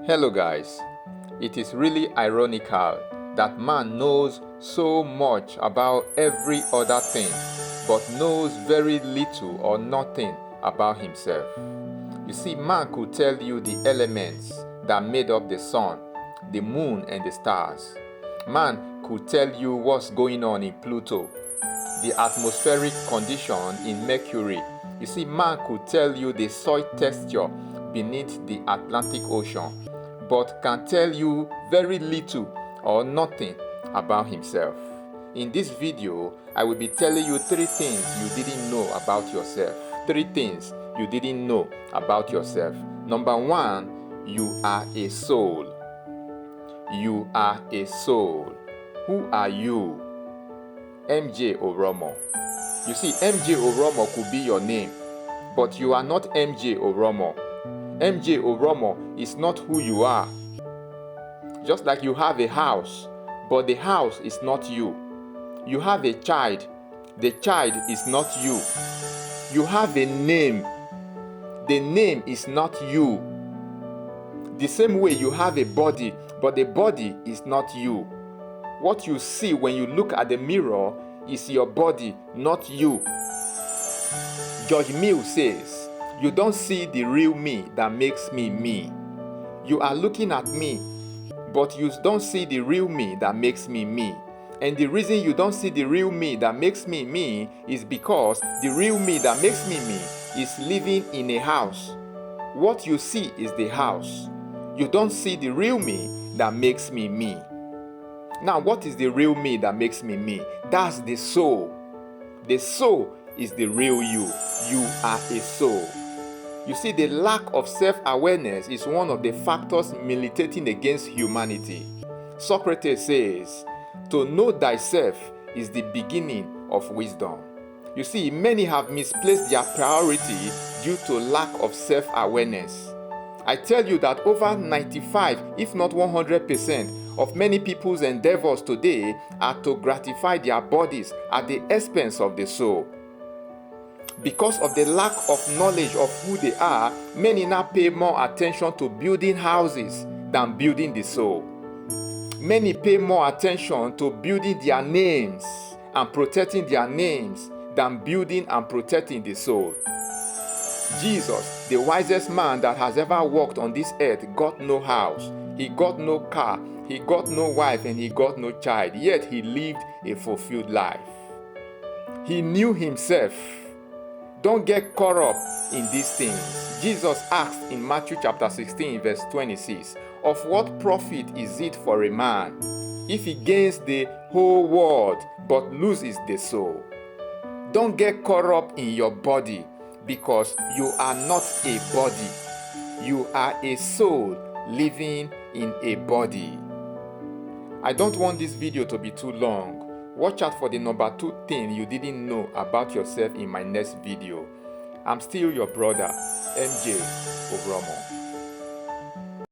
Hello guys, it is really ironical that man knows so much about every other thing but knows very little or nothing about himself. You see, man could tell you the elements that made up the sun, the moon and the stars. Man could tell you what's going on in Pluto, the atmospheric condition in Mercury. You see, man could tell you the soil texture beneath the Atlantic Ocean, but can tell you very little or nothing about himself. In this video, I will be telling you 3 things you didn't know about yourself. 3 things you didn't know about yourself. Number 1, you are a soul. You are a soul. Who are you? MJ Oromo. You see, MJ Oromo could be your name, but you are not MJ Oromo. MJ Oromo is not who you are. Just like you have a house, but the house is not you. You have a child, the child is not you. You have a name, the name is not you. The same way you have a body, but the body is not you. What you see when you look at the mirror is your body, not you. George Mill says, "You don't see the real me that makes me me. You are looking at me, but you don't see the real me that makes me me. And the reason you don't see the real me that makes me me is because the real me that makes me me is living in a house. What you see is the house. You don't see the real me that makes me me." Now, what is the real me that makes me me? That's the soul. The soul is the real you. You are a soul. You see, the lack of self-awareness is one of the factors militating against humanity. Socrates says, "To know thyself is the beginning of wisdom." You see, many have misplaced their priority due to lack of self-awareness. I tell you that over 95, if not 100%, of many people's endeavors today are to gratify their bodies at the expense of the soul. Because of the lack of knowledge of who they are, many now pay more attention to building houses than building the soul. Many pay more attention to building their names and protecting their names than building and protecting the soul. Jesus, the wisest man that has ever walked on this earth, got no house, he got no car, he got no wife, and he got no child, yet he lived a fulfilled life. He knew himself. Don't get caught up in these things. Jesus asked in Matthew chapter 16 verse 26, "Of what profit is it for a man if he gains the whole world but loses the soul?" Don't get caught up in your body, because you are not a body. You are a soul living in a body. I don't want this video to be too long. Watch out for the number 2 thing you didn't know about yourself in my next video. I'm still your brother, MJ Oromo.